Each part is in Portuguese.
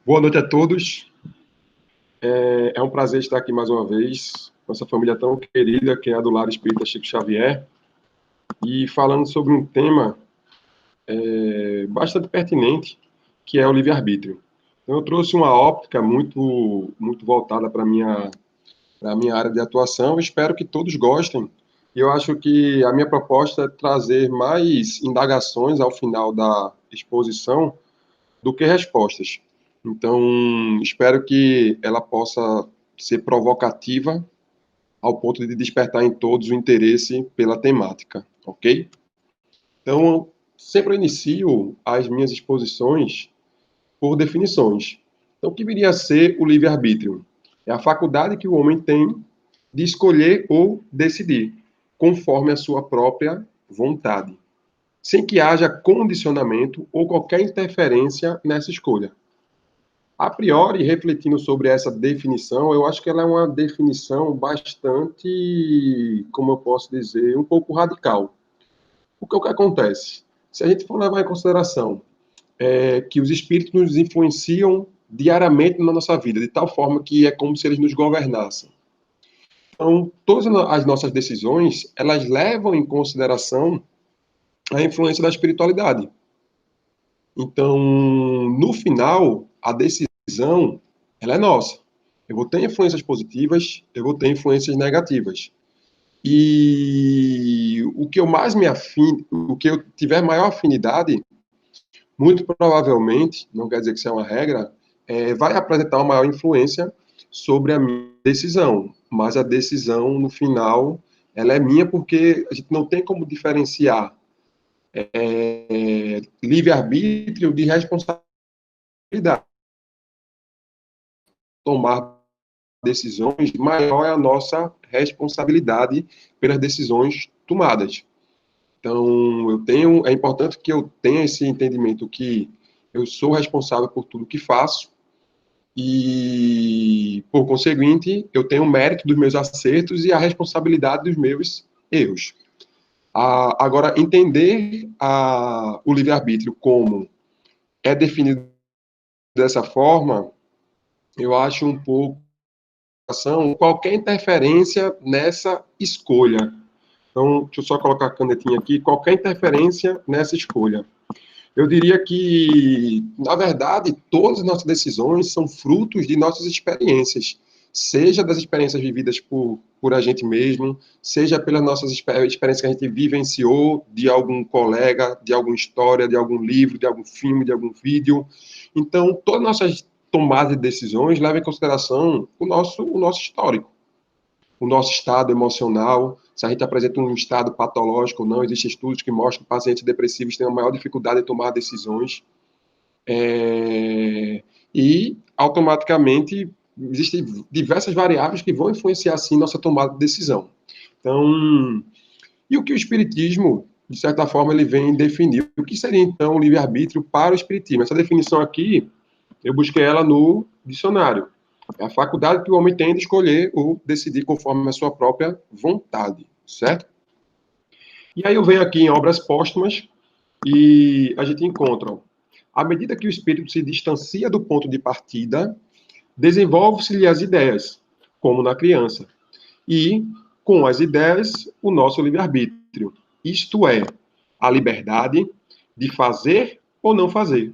Boa noite a todos. É um prazer estar aqui mais uma vez com essa família tão querida que é a do Lar Espírita Chico Xavier e falando sobre um tema bastante pertinente, que é o livre-arbítrio. Então, eu trouxe uma óptica muito voltada para a minha área de atuação. Espero que todos gostem. E eu acho que a minha proposta é trazer mais indagações ao final da exposição do que respostas. Então, espero que ela possa ser provocativa ao ponto de despertar em todos o interesse pela temática, ok? Então, sempre eu inicio as minhas exposições por definições. Então, o que viria a ser o livre-arbítrio? É a faculdade que o homem tem de escolher ou decidir, conforme a sua própria vontade, sem que haja condicionamento ou qualquer interferência nessa escolha. A priori, refletindo sobre essa definição, eu acho que ela é uma definição bastante, como eu posso dizer, um pouco radical. Porque o que acontece? Se a gente for levar em consideração que os espíritos nos influenciam diariamente na nossa vida, de tal forma que é como se eles nos governassem. Então, todas as nossas decisões, elas levam em consideração a influência da espiritualidade. Então, no final, a decisão, ela é nossa. Eu vou ter influências positivas, eu vou ter influências negativas. E o que eu mais me afim, o que eu tiver maior afinidade, muito provavelmente, não quer dizer que isso é uma regra, vai apresentar uma maior influência sobre a minha decisão. Mas a decisão, no final, ela é minha porque a gente não tem como diferenciar livre-arbítrio de responsabilidade. Tomar decisões, maior é a nossa responsabilidade pelas decisões tomadas. Então, é importante que eu tenha esse entendimento que eu sou responsável por tudo que faço e, por conseguinte, eu tenho o mérito dos meus acertos e a responsabilidade dos meus erros. Agora, entender o livre-arbítrio como é definido dessa forma, eu acho um pouco qualquer interferência nessa escolha. Então, deixa eu só colocar a canetinha aqui, qualquer interferência nessa escolha. Eu diria que, na verdade, todas as nossas decisões são frutos de nossas experiências, seja das experiências vividas por a gente mesmo, seja pelas nossas experiências que a gente vivenciou de algum colega, de alguma história, de algum livro, de algum filme, de algum vídeo. Então, todas as nossas tomadas de decisões levam em consideração o nosso histórico, o nosso estado emocional, se a gente apresenta um estado patológico ou não. Existem estudos que mostram que pacientes depressivos têm uma maior dificuldade de tomar decisões. E, automaticamente, existem diversas variáveis que vão influenciar, sim, nossa tomada de decisão. Então, e o que o Espiritismo, de certa forma, ele vem definir? O que seria, então, o livre-arbítrio para o Espiritismo? Essa definição aqui, eu busquei ela no dicionário. É a faculdade que o homem tem de escolher ou decidir conforme a sua própria vontade, certo? E aí eu venho aqui em obras póstumas e a gente encontra, à medida que o espírito se distancia do ponto de partida, desenvolve-se-lhe as ideias, como na criança. E, com as ideias, o nosso livre-arbítrio. Isto é, a liberdade de fazer ou não fazer,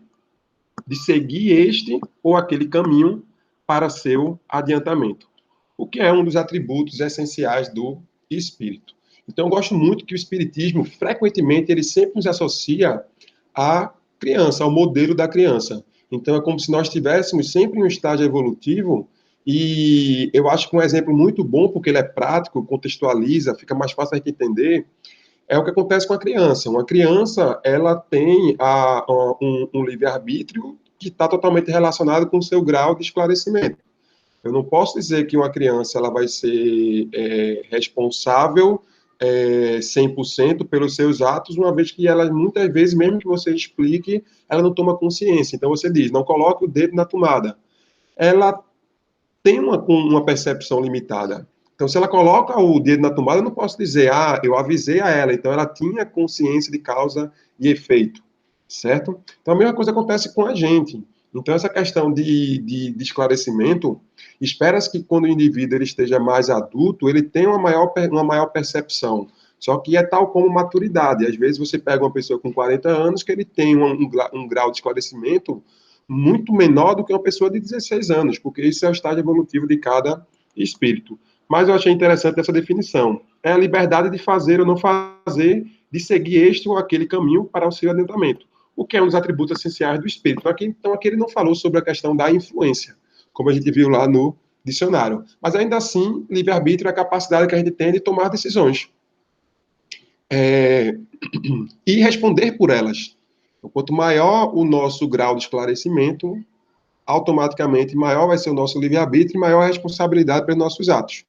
de seguir este ou aquele caminho para seu adiantamento, o que é um dos atributos essenciais do espírito. Então, eu gosto muito que o espiritismo, frequentemente, ele sempre nos associa à criança, ao modelo da criança. Então, é como se nós estivéssemos sempre em um estágio evolutivo, e eu acho que um exemplo muito bom, porque ele é prático, contextualiza, fica mais fácil de entender, é o que acontece com a criança. Uma criança, ela tem um livre-arbítrio que está totalmente relacionado com o seu grau de esclarecimento. Eu não posso dizer que uma criança ela vai ser responsável 100% pelos seus atos, uma vez que ela, muitas vezes, mesmo que você explique, ela não toma consciência. Então, você diz, não coloque o dedo na tomada. Ela tem uma percepção limitada. Então, se ela coloca o dedo na tomada, eu não posso dizer, eu avisei a ela. Então, ela tinha consciência de causa e efeito, certo? Então, a mesma coisa acontece com a gente. Então, essa questão de esclarecimento, espera-se que quando o indivíduo ele esteja mais adulto, ele tenha uma maior percepção. Só que é tal como maturidade. Às vezes você pega uma pessoa com 40 anos que ele tem um grau de esclarecimento muito menor do que uma pessoa de 16 anos, porque isso é o estágio evolutivo de cada espírito. Mas eu achei interessante essa definição. É a liberdade de fazer ou não fazer, de seguir este ou aquele caminho para o seu adentramento, o que é um dos atributos essenciais do espírito. Então, aqui ele não falou sobre a questão da influência, como a gente viu lá no dicionário. Mas, ainda assim, livre-arbítrio é a capacidade que a gente tem de tomar decisões. E responder por elas. Então, quanto maior o nosso grau de esclarecimento, automaticamente maior vai ser o nosso livre-arbítrio e maior a responsabilidade pelos nossos atos.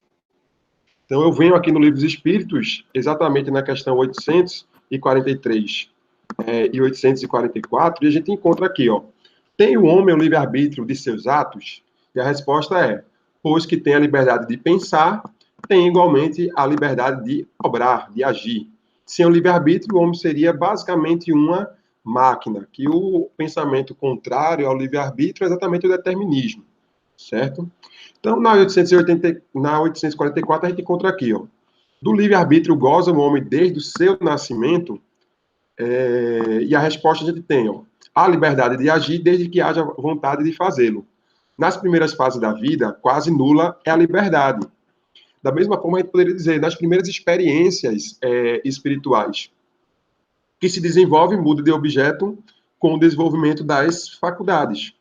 Então, eu venho aqui no Livro dos Espíritos, exatamente na questão 843 e 844, e a gente encontra aqui, ó, tem o homem o livre-arbítrio de seus atos? E a resposta é, pois que tem a liberdade de pensar, tem igualmente a liberdade de obrar, de agir. Sem o livre-arbítrio, o homem seria basicamente uma máquina, que o pensamento contrário ao livre-arbítrio é exatamente o determinismo, certo? Então, na 844, a gente encontra aqui, ó, do livre-arbítrio goza o homem desde o seu nascimento, e a resposta a gente tem, ó, a liberdade de agir desde que haja vontade de fazê-lo. Nas primeiras fases da vida, quase nula é a liberdade. Da mesma forma, a gente poderia dizer, nas primeiras experiências espirituais, que se desenvolve e muda de objeto com o desenvolvimento das faculdades,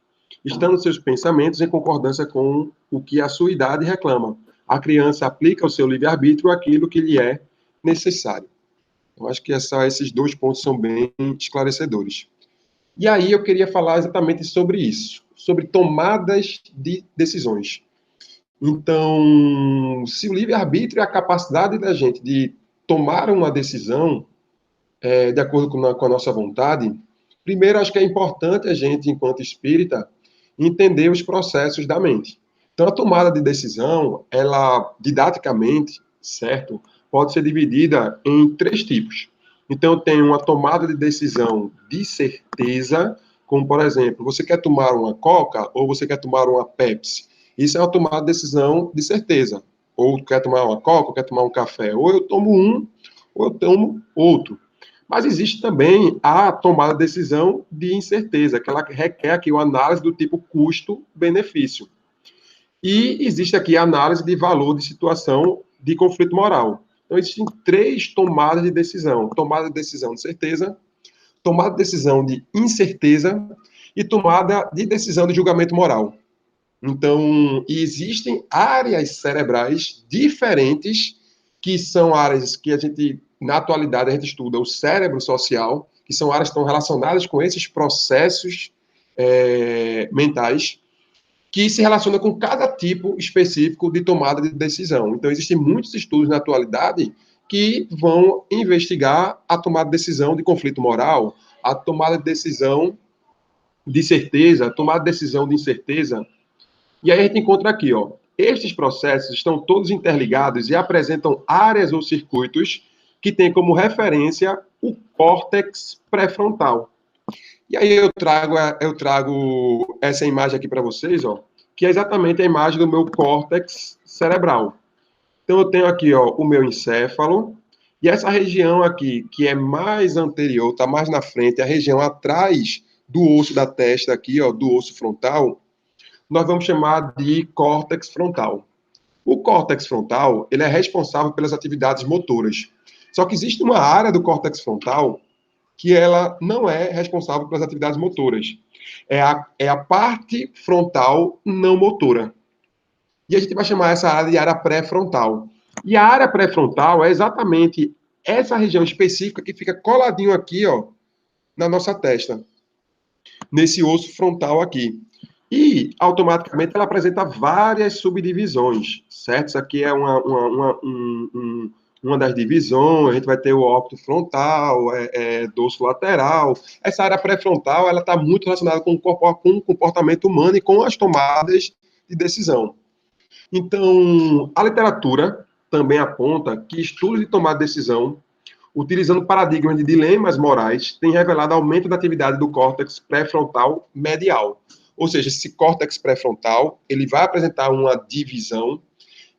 estando seus pensamentos em concordância com o que a sua idade reclama. A criança aplica ao seu livre-arbítrio aquilo que lhe é necessário. Eu acho que esses dois pontos são bem esclarecedores. E aí eu queria falar exatamente sobre isso, sobre tomadas de decisões. Então, se o livre-arbítrio é a capacidade da gente de tomar uma decisão de acordo com a nossa vontade, primeiro acho que é importante a gente, enquanto espírita, entender os processos da mente. Então, a tomada de decisão, ela, didaticamente, certo, pode ser dividida em três tipos. Então, tem uma tomada de decisão de certeza, como, por exemplo, você quer tomar uma Coca ou você quer tomar uma Pepsi? Isso é uma tomada de decisão de certeza. Ou quer tomar uma Coca, ou quer tomar um café. Ou eu tomo um, ou eu tomo outro. Mas existe também a tomada de decisão de incerteza, que ela requer aqui uma análise do tipo custo-benefício. E existe aqui a análise de valor de situação de conflito moral. Então, existem três tomadas de decisão: tomada de decisão de certeza, tomada de decisão de incerteza e tomada de decisão de julgamento moral. Então, existem áreas cerebrais diferentes, que são áreas que a gente, na atualidade, a gente estuda o cérebro social, que são áreas que estão relacionadas com esses processos mentais, que se relaciona com cada tipo específico de tomada de decisão. Então, existem muitos estudos na atualidade que vão investigar a tomada de decisão de conflito moral, a tomada de decisão de certeza, a tomada de decisão de incerteza. E aí a gente encontra aqui, ó, estes processos estão todos interligados e apresentam áreas ou circuitos que têm como referência o córtex pré-frontal. E aí eu trago essa imagem aqui para vocês, ó, que é exatamente a imagem do meu córtex cerebral. Então eu tenho aqui, ó, o meu encéfalo, e essa região aqui, que é mais anterior, está mais na frente, a região atrás do osso da testa aqui, ó, do osso frontal, nós vamos chamar de córtex frontal. O córtex frontal, ele é responsável pelas atividades motoras. Só que existe uma área do córtex frontal que ela não é responsável pelas atividades motoras. É a parte frontal não motora. E a gente vai chamar essa área de área pré-frontal. E a área pré-frontal é exatamente essa região específica que fica coladinho aqui, ó, na nossa testa, nesse osso frontal aqui. E, automaticamente, ela apresenta várias subdivisões, certo? Isso aqui é uma das divisões, a gente vai ter o óbito frontal, dorso lateral. Essa área pré-frontal, ela está muito relacionada com o comportamento humano e com as tomadas de decisão. Então, a literatura também aponta que estudos de tomada de decisão, utilizando paradigmas de dilemas morais, têm revelado aumento da atividade do córtex pré-frontal medial. ou seja, esse córtex pré-frontal, ele vai apresentar uma divisão,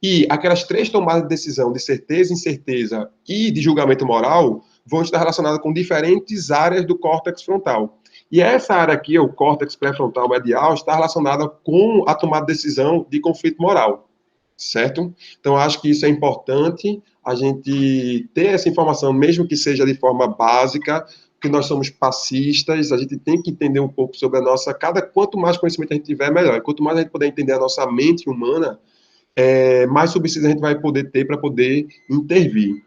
e aquelas 3 tomadas de decisão de certeza, incerteza e de julgamento moral vão estar relacionadas com diferentes áreas do córtex frontal. E essa área aqui, o córtex pré-frontal medial, está relacionada com a tomada de decisão de conflito moral, certo? Então, acho que isso é importante, a gente ter essa informação, mesmo que seja de forma básica, que nós somos passistas, a gente tem que entender um pouco sobre a nossa... Quanto mais conhecimento a gente tiver, melhor. E quanto mais a gente puder entender a nossa mente humana, mais subsídios a gente vai poder ter para poder intervir.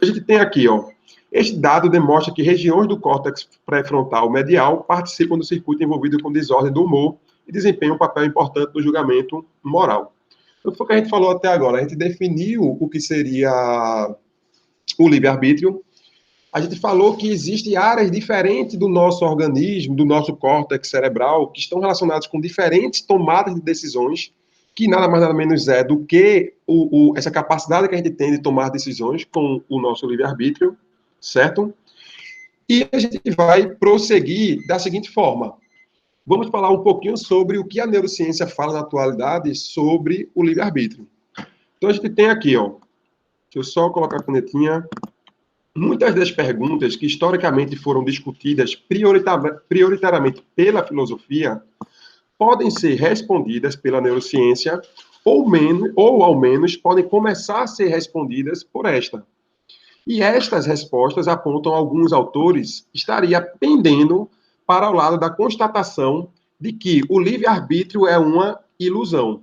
A gente tem aqui, ó, este dado demonstra que regiões do córtex pré-frontal medial participam do circuito envolvido com desordem do humor e desempenham um papel importante no julgamento moral. Então, foi o que a gente falou até agora. A gente definiu o que seria o livre-arbítrio. A gente falou que existem áreas diferentes do nosso organismo, do nosso córtex cerebral, que estão relacionadas com diferentes tomadas de decisões, que nada mais nada menos é do que essa capacidade que a gente tem de tomar decisões com o nosso livre-arbítrio, certo? E a gente vai prosseguir da seguinte forma. Vamos falar um pouquinho sobre o que a neurociência fala na atualidade sobre o livre-arbítrio. Então, a gente tem aqui, ó, deixa eu só colocar a canetinha. Muitas das perguntas que historicamente foram discutidas prioritariamente pela filosofia podem ser respondidas pela neurociência ou ao menos podem começar a ser respondidas por esta. E estas respostas, apontam alguns autores, estaria pendendo para o lado da constatação de que o livre-arbítrio é uma ilusão.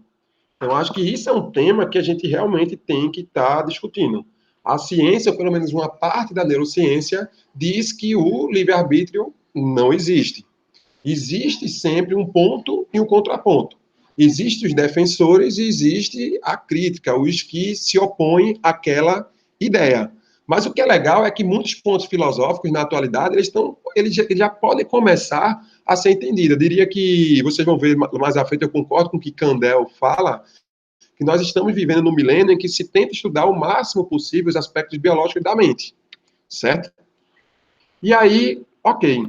Então, acho que isso é um tema que a gente realmente tem que estar discutindo. A ciência, ou pelo menos uma parte da neurociência, diz que o livre-arbítrio não existe. Existe sempre um ponto e um contraponto. Existem os defensores e existe a crítica, os que se opõem àquela ideia. Mas o que é legal é que muitos pontos filosóficos na atualidade, eles já podem começar a ser entendidos. Eu diria que, vocês vão ver mais à frente, eu concordo com o que Kandel fala, que nós estamos vivendo num milênio em que se tenta estudar o máximo possível os aspectos biológicos da mente, certo? E aí, ok.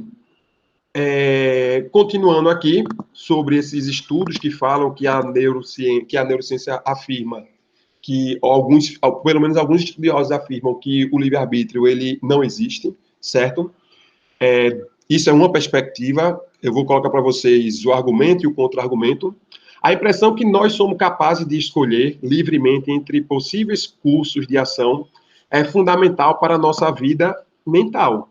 Continuando aqui, sobre esses estudos que falam que a neurociência afirma que pelo menos alguns estudiosos afirmam que o livre-arbítrio ele não existe, certo? Isso é uma perspectiva, eu vou colocar para vocês o argumento e o contra-argumento. A impressão que nós somos capazes de escolher livremente entre possíveis cursos de ação é fundamental para a nossa vida mental.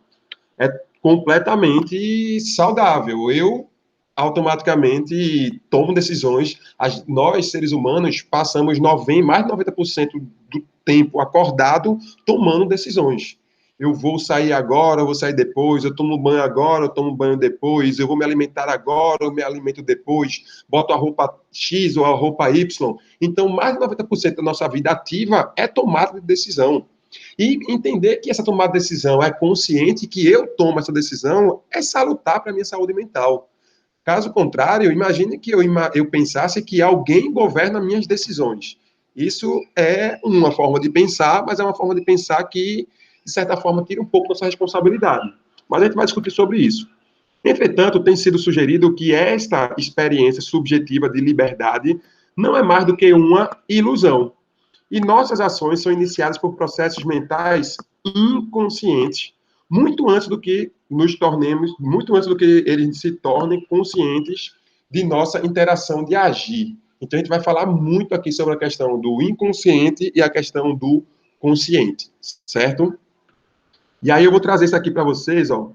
É completamente saudável. Eu automaticamente tomo decisões. Nós, seres humanos, passamos mais de 90% do tempo acordado tomando decisões. Eu vou sair agora, eu vou sair depois, eu tomo banho agora, eu tomo banho depois, eu vou me alimentar agora, eu me alimento depois, boto a roupa X ou a roupa Y. Então, mais de 90% da nossa vida ativa é tomada de decisão. E entender que essa tomada de decisão é consciente, que eu tomo essa decisão, é salutar para a minha saúde mental. Caso contrário, imagine que eu pensasse que alguém governa minhas decisões. Isso é uma forma de pensar, mas é uma forma de pensar que, de certa forma, tira um pouco nossa responsabilidade. Mas a gente vai discutir sobre isso. Entretanto, tem sido sugerido que esta experiência subjetiva de liberdade não é mais do que uma ilusão. E nossas ações são iniciadas por processos mentais inconscientes, muito antes do que eles se tornem conscientes de nossa interação de agir. Então, a gente vai falar muito aqui sobre a questão do inconsciente e a questão do consciente, certo? E aí eu vou trazer isso aqui para vocês, ó.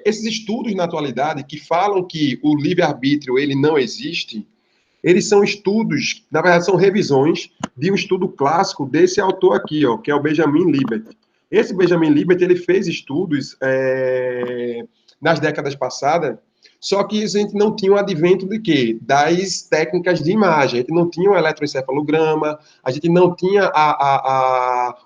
Esses estudos na atualidade que falam que o livre-arbítrio ele não existe, eles são estudos, na verdade são revisões de um estudo clássico desse autor aqui, ó, que é o Benjamin Libet. Esse Benjamin Libet, ele fez estudos nas décadas passadas, só que a gente não tinha o advento de quê? Das técnicas de imagem. A gente não tinha o eletroencefalograma, a gente não tinha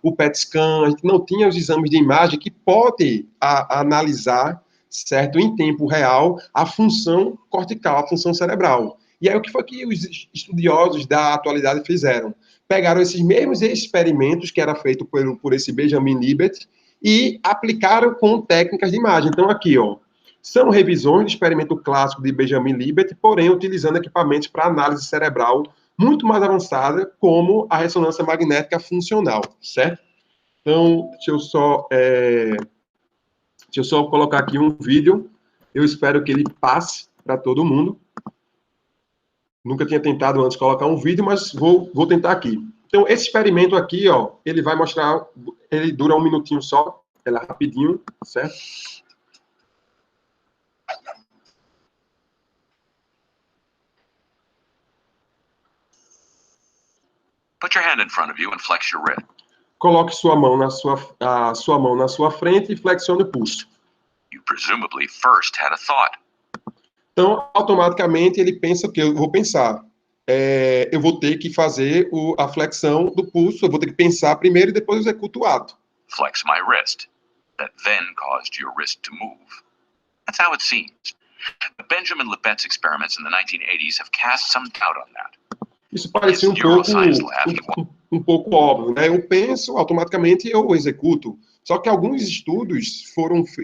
o PET scan, a gente não tinha os exames de imagem que podem analisar, certo, em tempo real, a função cortical, a função cerebral. E aí, o que foi que os estudiosos da atualidade fizeram? Pegaram esses mesmos experimentos que era feito por esse Benjamin Libet e aplicaram com técnicas de imagem. Então, aqui, ó, São revisões do experimento clássico de Benjamin Libet, porém utilizando equipamentos para análise cerebral muito mais avançada, como a ressonância magnética funcional, certo? Então, deixa eu só colocar aqui um vídeo. Eu espero que ele passe para todo mundo. Nunca tinha tentado antes colocar um vídeo, mas vou tentar aqui. Então, esse experimento aqui, ó, ele vai mostrar, ele dura 1 minutinho só, ele é rapidinho, certo? Put your hand in front of you and flex your wrist. Coloque sua mão a sua mão na sua frente e flexione o pulso. You presumably first had a thought. Então, automaticamente, ele pensa o que eu vou pensar. Eu vou ter que fazer a flexão do pulso, eu vou ter que pensar primeiro e depois eu executo o ato. Flex my wrist. That then caused your wrist to move. That's how it seems. But Benjamin Libet's experiments in the 1980s have cast some doubt on that. Isso parecia um pouco óbvio, né? Eu penso, automaticamente eu executo. Só que alguns estudos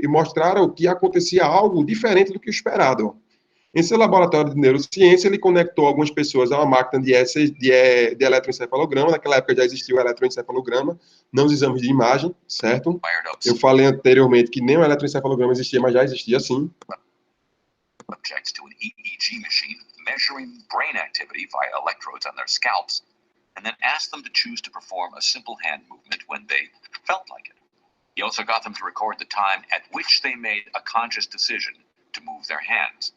mostraram que acontecia algo diferente do que o esperado. Em seu laboratório de neurociência, ele conectou algumas pessoas a uma máquina de eletroencefalograma. Naquela época já existia o eletroencefalograma, não os exames de imagem, certo? Eu falei anteriormente que nem o eletroencefalograma existia, mas já existia sim. Subjects to an EEG machine measuring brain activity via electrodes on their scalps, and then asked them to choose to perform a simple hand movement when they felt like it. He also got them to record the time at which they made a conscious decision to move their hands.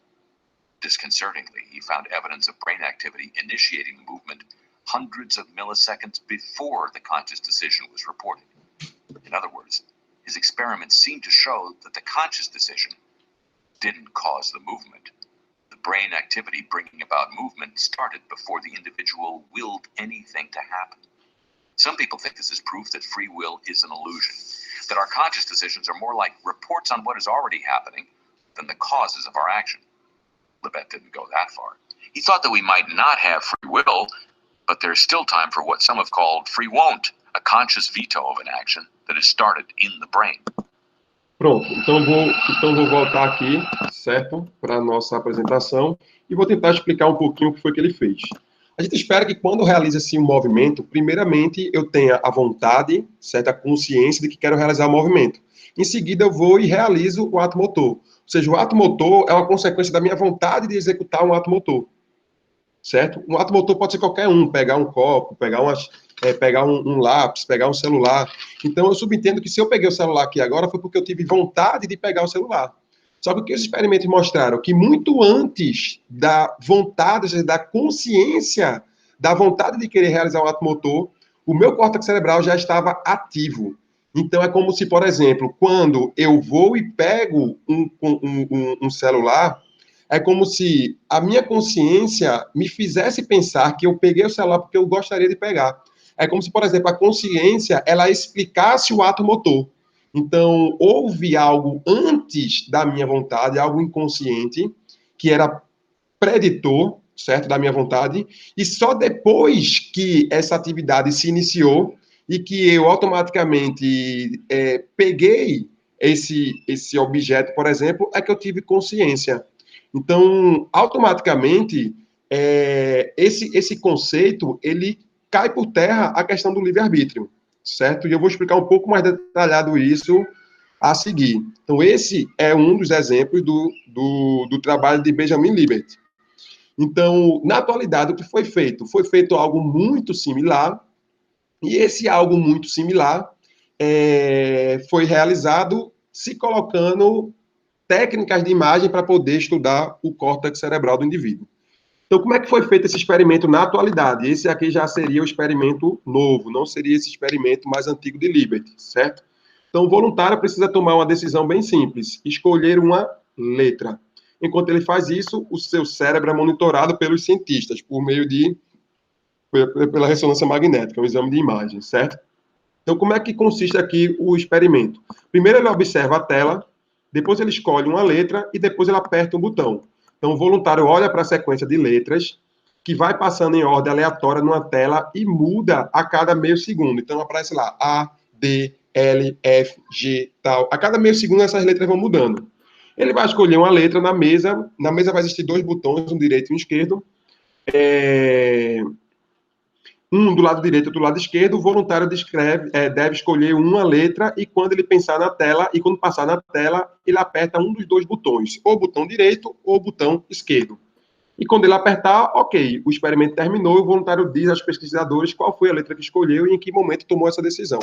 Disconcertingly, he found evidence of brain activity initiating the movement hundreds of milliseconds before the conscious decision was reported. In other words, his experiments seemed to show that the conscious decision didn't cause the movement. The brain activity bringing about movement started before the individual willed anything to happen. Some people think this is proof that free will is an illusion, that our conscious decisions are more like reports on what is already happening than the causes of our action. Libet didn't go that far. He thought that we might not have free will, but there's still time for what some have called free won't, a conscious veto of an action that is started in the brain. Pronto, então vou voltar aqui, certo, para a nossa apresentação e vou tentar explicar um pouquinho o que foi que ele fez. A gente espera que quando realiza assim um movimento, primeiramente eu tenha a vontade, certo, a consciência de que quero realizar o movimento. Em seguida eu vou e realizo o ato motor. Ou seja, o ato motor é uma consequência da minha vontade de executar um ato motor, certo? Um ato motor pode ser qualquer um, pegar um copo, pegar um lápis, pegar um celular. Então, eu subentendo que se eu peguei o celular aqui agora foi porque eu tive vontade de pegar o celular. Só que o que os experimentos mostraram? Que muito antes da vontade, ou seja, da consciência, da vontade de querer realizar um ato motor, o meu córtex cerebral já estava ativo. Então, é como se, por exemplo, quando eu vou e pego um celular, é como se a minha consciência me fizesse pensar que eu peguei o celular porque eu gostaria de pegar. É como se, por exemplo, a consciência, ela explicasse o ato motor. Então, houve algo antes da minha vontade, algo inconsciente, que era preditor, certo, da minha vontade, e só depois que essa atividade se iniciou e que eu automaticamente peguei esse objeto, por exemplo, é que eu tive consciência. Então, automaticamente, esse conceito, ele cai por terra a questão do livre-arbítrio, certo? E eu vou explicar um pouco mais detalhado isso a seguir. Então, esse é um dos exemplos do trabalho de Benjamin Libet. Então, na atualidade, o que foi feito? Foi feito algo muito similar, e esse algo muito similar foi realizado se colocando técnicas de imagem para poder estudar o córtex cerebral do indivíduo. Então, como é que foi feito esse experimento na atualidade? Esse aqui já seria o experimento novo, não seria esse experimento mais antigo de Libet, certo? Então, o voluntário precisa tomar uma decisão bem simples, escolher uma letra. Enquanto ele faz isso, o seu cérebro é monitorado pelos cientistas, pela ressonância magnética, um exame de imagem, certo? Então, como é que consiste aqui o experimento? Primeiro ele observa a tela, depois ele escolhe uma letra e depois ele aperta um botão. Então, o voluntário olha para a sequência de letras, que vai passando em ordem aleatória numa tela e muda a cada meio segundo. Então, aparece lá A, D, L, F, G, tal. A cada meio segundo, essas letras vão mudando. Ele vai escolher uma letra na mesa vai existir 2 botões, um direito e um esquerdo, um do lado direito e outro do lado esquerdo. O voluntário deve escolher uma letra e quando ele pensar na tela, e quando passar na tela, ele aperta um dos 2 botões, ou o botão direito ou o botão esquerdo. E quando ele apertar, ok, o experimento terminou, e o voluntário diz aos pesquisadores qual foi a letra que escolheu e em que momento tomou essa decisão.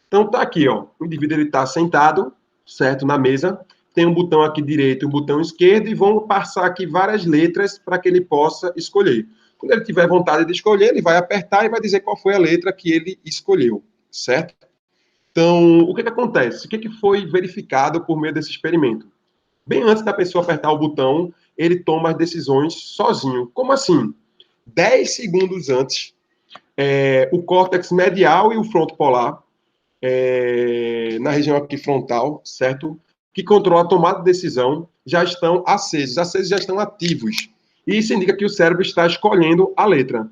Então tá aqui, ó, o indivíduo está sentado, certo, na mesa, tem um botão aqui direito e um botão esquerdo, e vão passar aqui várias letras para que ele possa escolher. Quando ele tiver vontade de escolher, ele vai apertar e vai dizer qual foi a letra que ele escolheu, certo? Então, o que acontece? O que foi verificado por meio desse experimento? Bem antes da pessoa apertar o botão, ele toma as decisões sozinho. Como assim? 10 segundos antes, o córtex medial e o fronto polar, na região aqui frontal, certo? Que controla a tomada de decisão, já estão acesos. Acesos já estão ativos. E isso indica que o cérebro está escolhendo a letra.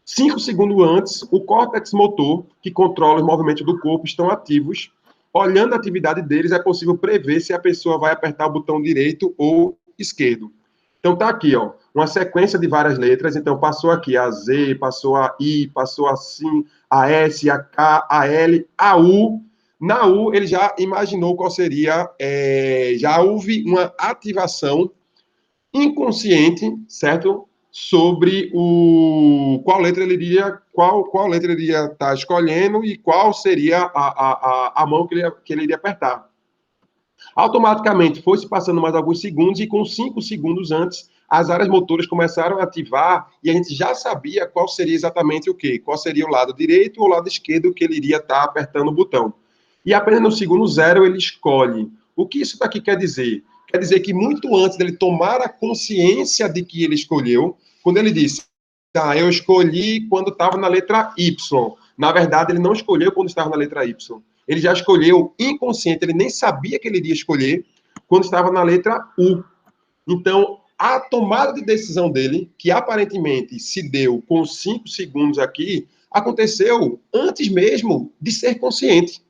5 segundos antes, o córtex motor, que controla os movimentos do corpo, estão ativos. Olhando a atividade deles, é possível prever se a pessoa vai apertar o botão direito ou esquerdo. Então tá aqui, ó, uma sequência de várias letras. Então passou aqui a Z, passou a I, passou assim a S, a K, a L, a U. Na U, ele já imaginou qual seria, já houve uma ativação inconsciente, certo? Sobre qual letra ele iria estar escolhendo e qual seria a mão que ele iria apertar. Automaticamente foi se passando mais alguns segundos e com 5 segundos antes, as áreas motoras começaram a ativar e a gente já sabia qual seria exatamente o quê? Qual seria o lado direito ou o lado esquerdo que ele iria estar apertando o botão. E apenas no segundo 0 ele escolhe. O que isso daqui quer dizer? Quer dizer que muito antes dele tomar a consciência de que ele escolheu, quando ele disse, eu escolhi quando estava na letra Y. Na verdade, ele não escolheu quando estava na letra Y. Ele já escolheu inconsciente, ele nem sabia que ele iria escolher quando estava na letra U. Então, a tomada de decisão dele, que aparentemente se deu com 5 segundos aqui, aconteceu antes mesmo de ser consciente.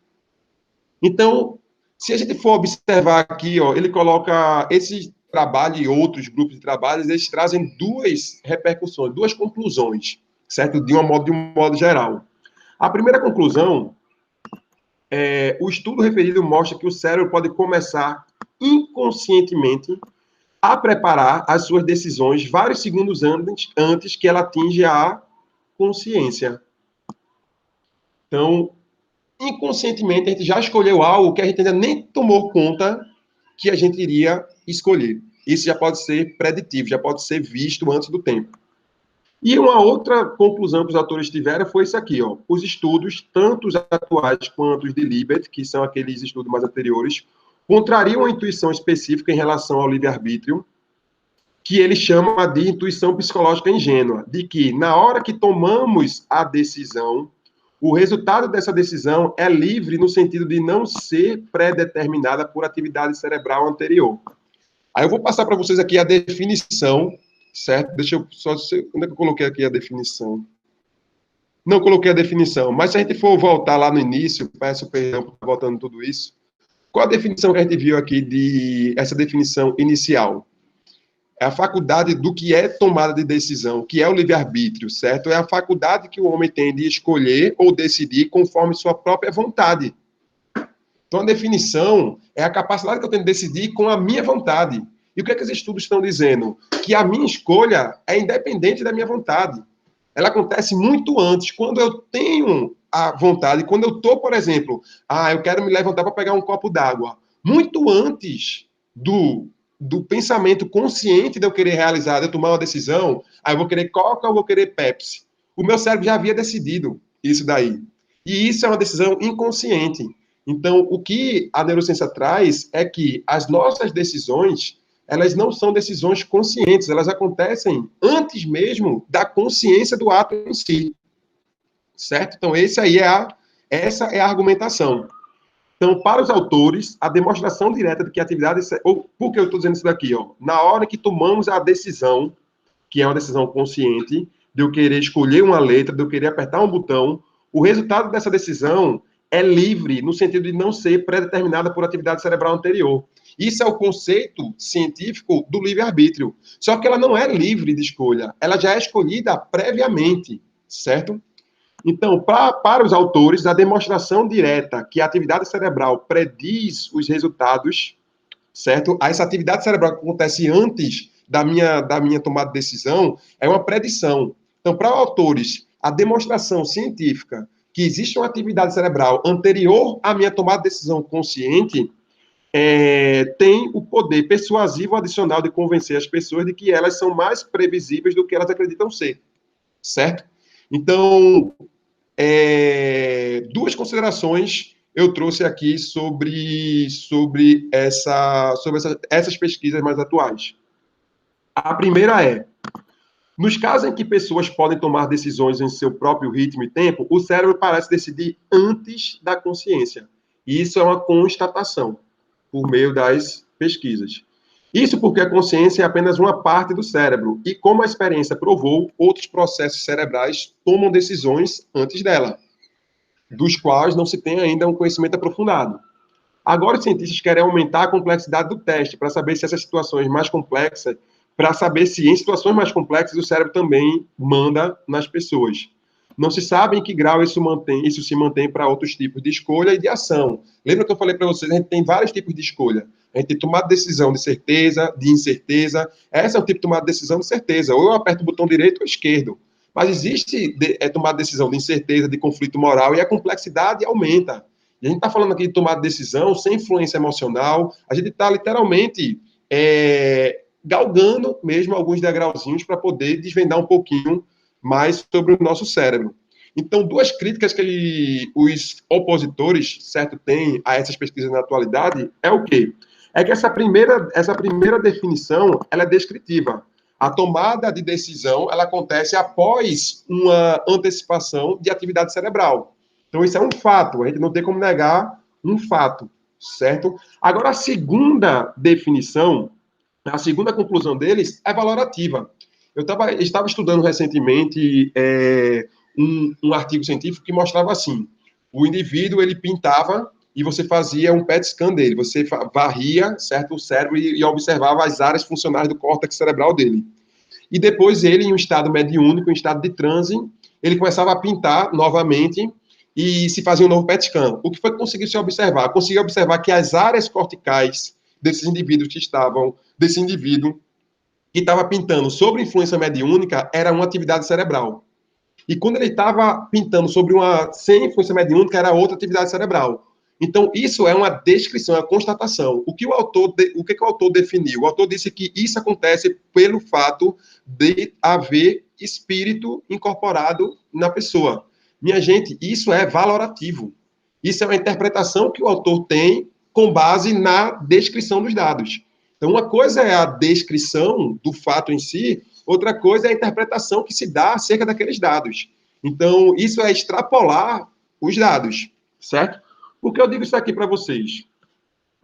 Então, se a gente for observar aqui, ó, ele coloca esse trabalho e outros grupos de trabalhos, eles trazem 2 repercussões, 2 conclusões, certo? De um modo geral. A primeira conclusão o estudo referido mostra que o cérebro pode começar inconscientemente a preparar as suas decisões vários segundos antes que ela atinja a consciência. Então, inconscientemente, a gente já escolheu algo que a gente ainda nem tomou conta que a gente iria escolher. Isso já pode ser preditivo, já pode ser visto antes do tempo. E uma outra conclusão que os autores tiveram foi isso aqui, ó. Os estudos, tanto os atuais quanto os de Libet, que são aqueles estudos mais anteriores, contrariam a intuição específica em relação ao livre-arbítrio, que ele chama de intuição psicológica ingênua, de que na hora que tomamos a decisão, o resultado dessa decisão é livre no sentido de não ser pré-determinada por atividade cerebral anterior. Aí eu vou passar para vocês aqui a definição, certo? Deixa eu só... Onde é que eu coloquei aqui a definição? Não coloquei a definição, mas se a gente for voltar lá no início, peço perdão por estar voltando tudo isso, qual a definição que a gente viu aqui de essa definição inicial? É a faculdade do que é tomada de decisão, que é o livre-arbítrio, certo? É a faculdade que o homem tem de escolher ou decidir conforme sua própria vontade. Então, a definição é a capacidade que eu tenho de decidir com a minha vontade. E o que é que os estudos estão dizendo? Que a minha escolha é independente da minha vontade. Ela acontece muito antes, quando eu tenho a vontade, quando eu estou, por exemplo, eu quero me levantar para pegar um copo d'água. Muito antes do pensamento consciente de eu querer realizar, de eu tomar uma decisão, eu vou querer Coca ou vou querer Pepsi. O meu cérebro já havia decidido isso daí. E isso é uma decisão inconsciente. Então, o que a neurociência traz é que as nossas decisões, elas não são decisões conscientes, elas acontecem antes mesmo da consciência do ato em si. Certo? Então, essa é a argumentação. Então, para os autores, a demonstração direta de que a atividade... Por que eu estou dizendo isso daqui? Ó? Na hora que tomamos a decisão, que é uma decisão consciente, de eu querer escolher uma letra, de eu querer apertar um botão, o resultado dessa decisão é livre, no sentido de não ser pré-determinada por atividade cerebral anterior. Isso é o conceito científico do livre-arbítrio. Só que ela não é livre de escolha, ela já é escolhida previamente, certo? Então, para os autores, a demonstração direta que a atividade cerebral prediz os resultados, certo? Essa atividade cerebral que acontece antes da minha tomada de decisão é uma predição. Então, para autores, a demonstração científica que existe uma atividade cerebral anterior à minha tomada de decisão consciente tem o poder persuasivo adicional de convencer as pessoas de que elas são mais previsíveis do que elas acreditam ser, certo? Então, duas considerações eu trouxe aqui sobre essas pesquisas mais atuais. A primeira é, nos casos em que pessoas podem tomar decisões em seu próprio ritmo e tempo, o cérebro parece decidir antes da consciência. E isso é uma constatação por meio das pesquisas. Isso porque a consciência é apenas uma parte do cérebro, e como a experiência provou, outros processos cerebrais tomam decisões antes dela, dos quais não se tem ainda um conhecimento aprofundado. Agora, os cientistas querem aumentar a complexidade do teste para saber se essas situações mais complexas, para saber se em situações mais complexas o cérebro também manda nas pessoas. Não se sabe em que grau isso se mantém para outros tipos de escolha e de ação. Lembra que eu falei para vocês, a gente tem vários tipos de escolha. A gente tem tomada de decisão de certeza, de incerteza. Essa é o tipo de tomada de decisão de certeza. Ou eu aperto o botão direito ou esquerdo. Mas existe tomada de decisão de incerteza, de conflito moral, e a complexidade aumenta. E a gente está falando aqui de tomar decisão sem influência emocional. A gente está literalmente galgando mesmo alguns degrauzinhos para poder desvendar um pouquinho mais sobre o nosso cérebro. Então, duas críticas que os opositores, certo, têm a essas pesquisas na atualidade é o quê? É que essa primeira definição, ela é descritiva. A tomada de decisão, ela acontece após uma antecipação de atividade cerebral. Então, isso é um fato, a gente não tem como negar um fato, certo? Agora, a segunda definição, a segunda conclusão deles é valorativa. Eu estava estudando recentemente um artigo científico que mostrava assim, o indivíduo, ele pintava e você fazia um PET scan dele, você varria, certo, o cérebro e observava as áreas funcionais do córtex cerebral dele. E depois ele, em um estado mediúnico, em estado de transe, ele começava a pintar novamente e se fazia um novo PET scan. O que foi que conseguiu se observar? Conseguiu observar que as áreas corticais desse indivíduo que estava pintando sobre influência mediúnica era uma atividade cerebral. E quando ele estava pintando sobre uma sem influência mediúnica, era outra atividade cerebral. Então, isso é uma descrição, é uma constatação. O que o autor definiu? O autor disse que isso acontece pelo fato de haver espírito incorporado na pessoa. Minha gente, isso é valorativo. Isso é uma interpretação que o autor tem com base na descrição dos dados. Então, uma coisa é a descrição do fato em si, outra coisa é a interpretação que se dá acerca daqueles dados. Então, isso é extrapolar os dados, certo? Por que eu digo isso aqui para vocês?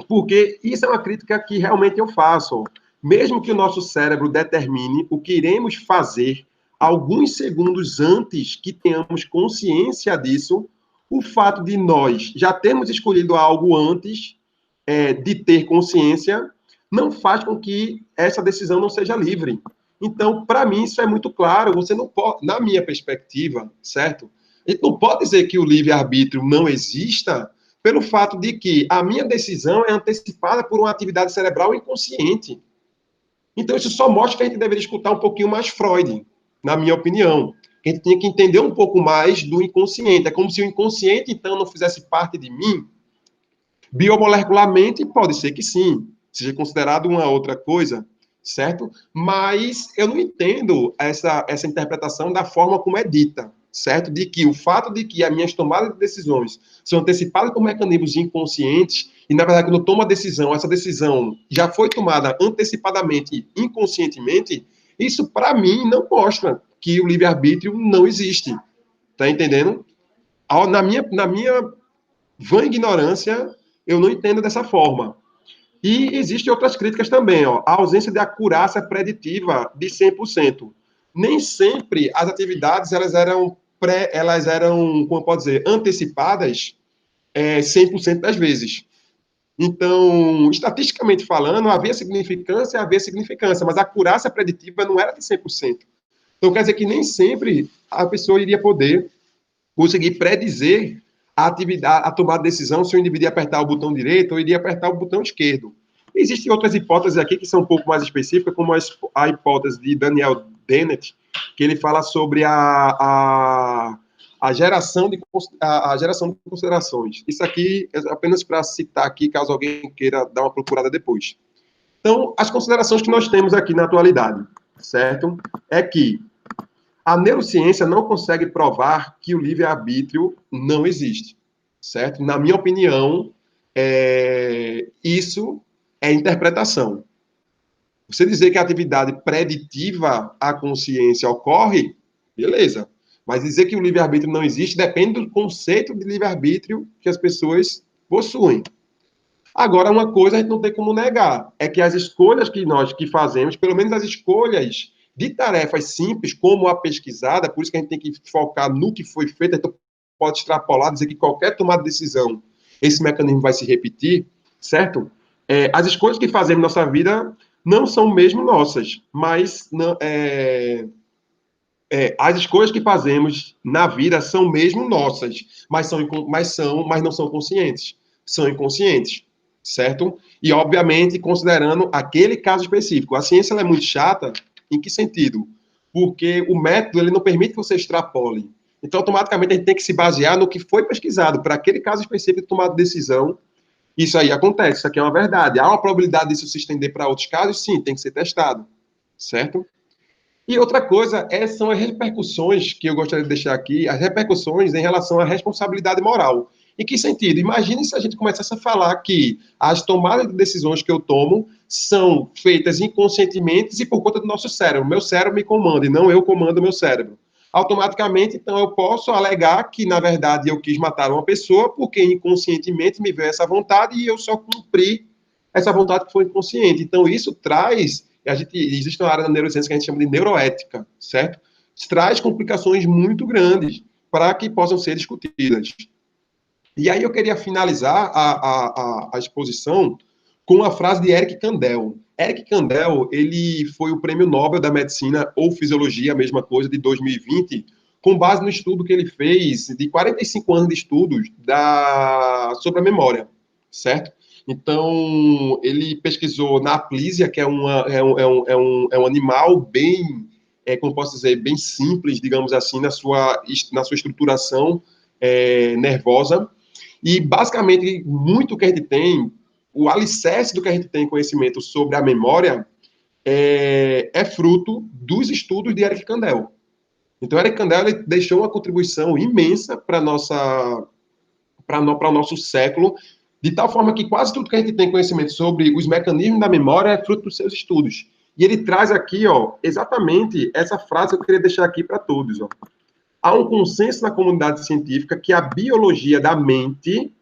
Porque isso é uma crítica que realmente eu faço. Mesmo que o nosso cérebro determine o que iremos fazer alguns segundos antes que tenhamos consciência disso, o fato de nós já termos escolhido algo antes de ter consciência não faz com que essa decisão não seja livre. Então, para mim, isso é muito claro. Você não pode, na minha perspectiva, certo? A gente não pode dizer que o livre-arbítrio não exista pelo fato de que a minha decisão é antecipada por uma atividade cerebral inconsciente. Então, isso só mostra que a gente deveria escutar um pouquinho mais Freud, na minha opinião. A gente tinha que entender um pouco mais do inconsciente. É como se o inconsciente, então, não fizesse parte de mim. Biomolecularmente, pode ser que sim, seja considerado uma outra coisa, certo? Mas eu não entendo essa interpretação da forma como é dita, certo? De que o fato de que as minhas tomadas de decisões são antecipadas por mecanismos inconscientes, e na verdade, quando eu tomo a decisão, essa decisão já foi tomada antecipadamente, inconscientemente, isso para mim não mostra que o livre-arbítrio não existe. Tá entendendo? Na minha vã ignorância, eu não entendo dessa forma. E existem outras críticas também, ó. A ausência de acurácia preditiva de 100%. Nem sempre as atividades elas eram, como pode dizer, antecipadas 100% das vezes. Então, estatisticamente falando, havia significância, mas a acurácia preditiva não era de 100%. Então, quer dizer que nem sempre a pessoa iria poder conseguir predizer a atividade, a tomada de decisão, se o indivíduo ia apertar o botão direito ou iria apertar o botão esquerdo. Existem outras hipóteses aqui que são um pouco mais específicas, como a hipótese de Daniel Dennett, que ele fala sobre a geração de considerações. Isso aqui é apenas para citar aqui, caso alguém queira dar uma procurada depois. Então, as considerações que nós temos aqui na atualidade, certo? É que a neurociência não consegue provar que o livre-arbítrio não existe, certo? Na minha opinião, isso é interpretação. Você dizer que a atividade preditiva à consciência ocorre, beleza. Mas dizer que o livre-arbítrio não existe depende do conceito de livre-arbítrio que as pessoas possuem. Agora, uma coisa a gente não tem como negar, é que as escolhas que nós que fazemos, pelo menos as escolhas de tarefas simples, como a pesquisada, por isso que a gente tem que focar no que foi feito, então pode extrapolar, dizer que qualquer tomada de decisão, esse mecanismo vai se repetir, certo? As escolhas que fazemos na nossa vida não são mesmo nossas, mas não, as escolhas que fazemos na vida são mesmo nossas, mas não são conscientes, são inconscientes, certo? E, obviamente, considerando aquele caso específico. A ciência ela é muito chata, em que sentido? Porque o método ele não permite que você extrapole. Então, automaticamente, a gente tem que se basear no que foi pesquisado para aquele caso específico de tomada de decisão. Isso aí acontece, isso aqui é uma verdade. Há uma probabilidade disso se estender para outros casos? Sim, tem que ser testado, certo? E outra coisa são as repercussões que eu gostaria de deixar aqui, as repercussões em relação à responsabilidade moral. Em que sentido? Imagine se a gente começasse a falar que as tomadas de decisões que eu tomo são feitas inconscientemente e por conta do nosso cérebro. Meu cérebro me comanda e não eu comando o meu cérebro. Automaticamente, então, eu posso alegar que, na verdade, eu quis matar uma pessoa porque inconscientemente me veio essa vontade e eu só cumpri essa vontade que foi inconsciente. Então, isso traz existe uma área da neurociência que a gente chama de neuroética, certo? Isso traz complicações muito grandes para que possam ser discutidas. E aí eu queria finalizar a exposição com a frase de Eric Kandel. Eric Kandel, ele foi o prêmio Nobel da Medicina ou Fisiologia, a mesma coisa, de 2020, com base no estudo que ele fez de 45 anos de estudos sobre a memória, certo? Então, ele pesquisou na aplísia, que é um animal bem, como posso dizer, bem simples, digamos assim, na sua estruturação nervosa. E, basicamente, muito que a gente tem, o alicerce do que a gente tem conhecimento sobre a memória é fruto dos estudos de Eric Kandel. Então, Eric Kandel ele deixou uma contribuição imensa para o nosso século, de tal forma que quase tudo que a gente tem conhecimento sobre os mecanismos da memória é fruto dos seus estudos. E ele traz aqui, ó, exatamente essa frase que eu queria deixar aqui para todos. Ó. Há um consenso na comunidade científica que a biologia da mente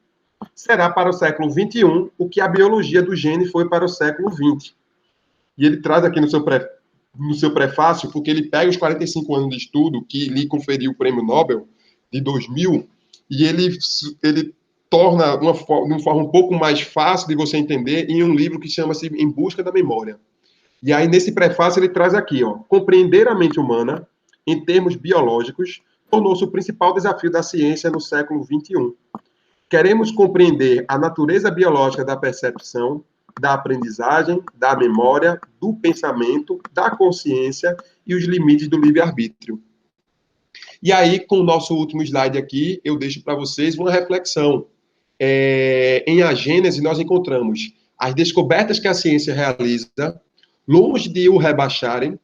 será para o século XXI o que a biologia do gene foi para o século XX. E ele traz aqui no seu prefácio, porque ele pega os 45 anos de estudo que lhe conferiu o prêmio Nobel de 2000 e ele torna de uma forma um pouco mais fácil de você entender em um livro que chama-se Em Busca da Memória. E aí, nesse prefácio, ele traz aqui, ó, compreender a mente humana, em termos biológicos, tornou-se o principal desafio da ciência no século XXI. Queremos compreender a natureza biológica da percepção, da aprendizagem, da memória, do pensamento, da consciência e os limites do livre-arbítrio. E aí, com o nosso último slide aqui, eu deixo para vocês uma reflexão. Em A Gênese, nós encontramos as descobertas que a ciência realiza, longe de o rebaixarem,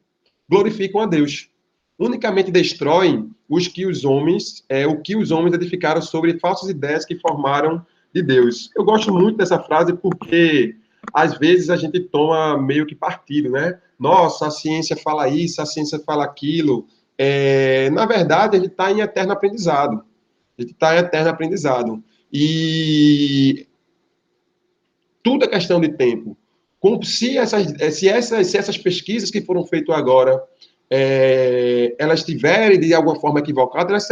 glorificam a Deus. Unicamente destroem o que os homens edificaram sobre falsas ideias que formaram de Deus. Eu gosto muito dessa frase porque, às vezes, a gente toma meio que partido, né? Nossa, a ciência fala isso, a ciência fala aquilo. Na verdade, a gente está em eterno aprendizado. A gente está em eterno aprendizado. E tudo é questão de tempo. Se essas pesquisas que foram feitas agora, elas estiverem de alguma forma equivocadas, elas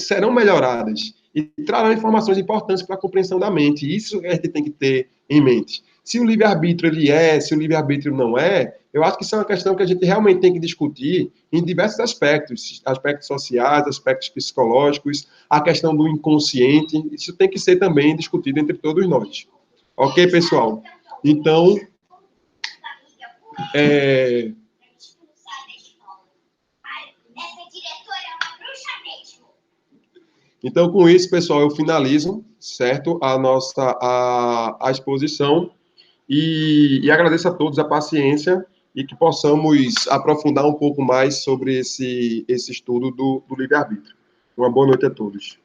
serão melhoradas. e trarão informações importantes para a compreensão da mente. Isso a gente tem que ter em mente. Se o livre-arbítrio ele é, se o livre-arbítrio não é, eu acho que isso é uma questão que a gente realmente tem que discutir em diversos aspectos, aspectos sociais, aspectos psicológicos, a questão do inconsciente, isso tem que ser também discutido entre todos nós. Ok, pessoal? Então, Então, com isso, pessoal, eu finalizo, certo, a exposição e agradeço a todos a paciência e que possamos aprofundar um pouco mais sobre esse estudo do livre-arbítrio. Uma boa noite a todos.